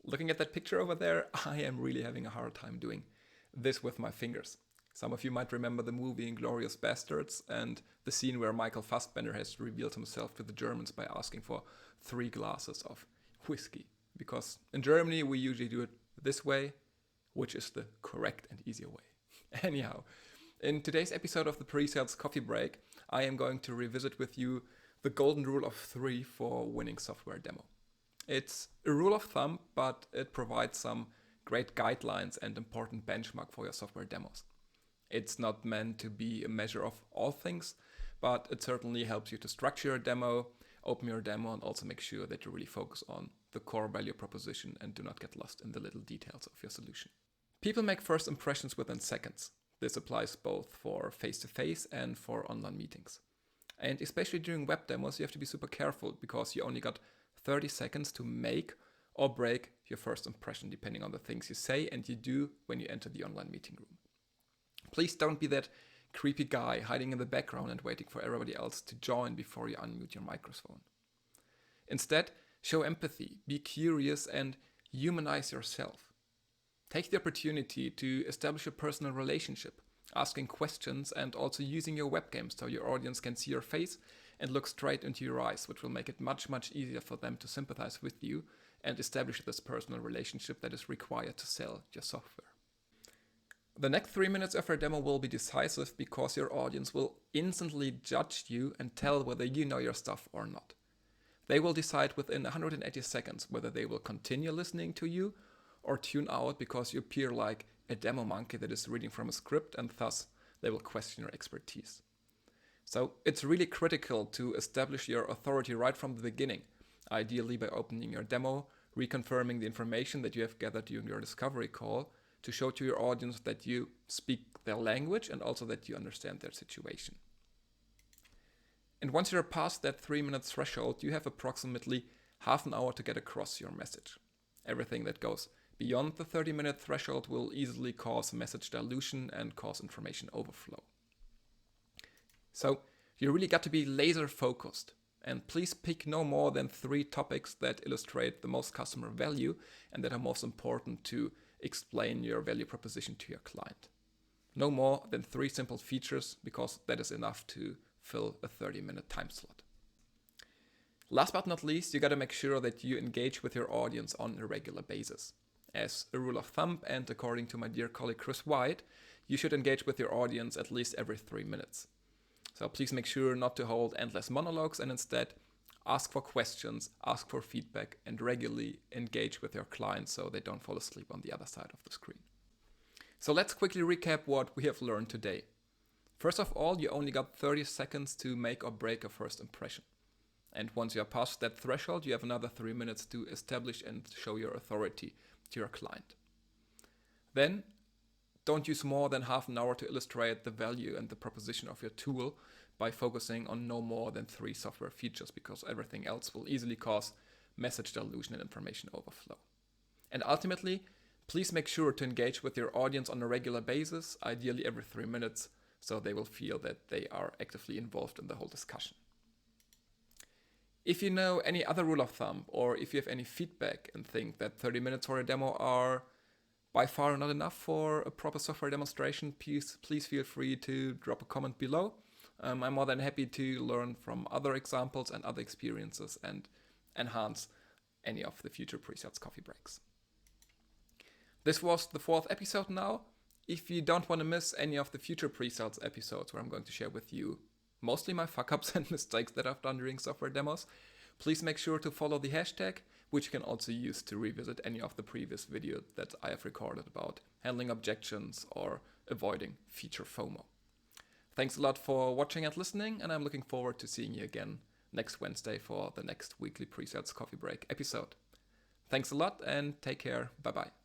Looking at that picture over there, I am really having a hard time doing this with my fingers. Some of you might remember the movie *Inglourious Bastards* and the scene where Michael Fassbender has revealed himself to the Germans by asking for 3 glasses of whiskey. Because in Germany we usually do it this way, which is the correct and easier way. Anyhow, in today's episode of the Presales Coffee Break, I am going to revisit with you the golden rule of 3 for winning software demo. It's a rule of thumb, but it provides some great guidelines and important benchmark for your software demos. It's not meant to be a measure of all things, but it certainly helps you to structure your demo, open your demo, and also make sure that you really focus on the core value proposition and do not get lost in the little details of your solution. People make first impressions within seconds. This applies both for face-to-face and for online meetings. And especially during web demos, you have to be super careful because you only got 30 seconds to make or break your first impression, depending on the things you say and you do when you enter the online meeting room. Please don't be that creepy guy hiding in the background and waiting for everybody else to join before you unmute your microphone. Instead, show empathy, be curious, and humanize yourself. Take the opportunity to establish a personal relationship, asking questions and also using your webcam so your audience can see your face and look straight into your eyes, which will make it much easier for them to sympathize with you and establish this personal relationship that is required to sell your software. The next 3 minutes of your demo will be decisive because your audience will instantly judge you and tell whether you know your stuff or not. They will decide within 180 seconds whether they will continue listening to you or tune out because you appear like a demo monkey that is reading from a script, and thus they will question your expertise. So it's really critical to establish your authority right from the beginning, ideally by opening your demo, reconfirming the information that you have gathered during your discovery call to show to your audience that you speak their language and also that you understand their situation. And once you're past that 3-minute threshold, you have approximately half an hour to get across your message. Everything that goes beyond the 30-minute threshold will easily cause message dilution and cause information overflow. So you really got to be laser focused, and please pick no more than 3 topics that illustrate the most customer value and that are most important to explain your value proposition to your client. No more than 3 simple features, because that is enough to fill a 30-minute time slot. Last but not least, you got to make sure that you engage with your audience on a regular basis. As a rule of thumb, and according to my dear colleague Chris White, you should engage with your audience at least every 3 minutes. So please make sure not to hold endless monologues and instead ask for questions, ask for feedback, and regularly engage with your clients so they don't fall asleep on the other side of the screen. So let's quickly recap what we have learned today. First of all, you only got 30 seconds to make or break a first impression. And once you are past that threshold, you have another 3 minutes to establish and show your authority to your client. Then, don't use more than half an hour to illustrate the value and the proposition of your tool by focusing on no more than 3 software features, because everything else will easily cause message dilution and information overflow. And ultimately, please make sure to engage with your audience on a regular basis, ideally every 3 minutes, so they will feel that they are actively involved in the whole discussion. If you know any other rule of thumb, or if you have any feedback and think that 30 minutes for a demo are by far not enough for a proper software demonstration, please feel free to drop a comment below. I'm more than happy to learn from other examples and other experiences and enhance any of the future Presales coffee breaks. This was the 4th episode now. If you don't want to miss any of the future Presales episodes where I'm going to share with you mostly my fuck-ups and mistakes that I've done during software demos, please make sure to follow the hashtag, which you can also use to revisit any of the previous videos that I have recorded about handling objections or avoiding feature FOMO. Thanks a lot for watching and listening, and I'm looking forward to seeing you again next Wednesday for the next weekly Presales Coffee Break episode. Thanks a lot and take care. Bye-bye.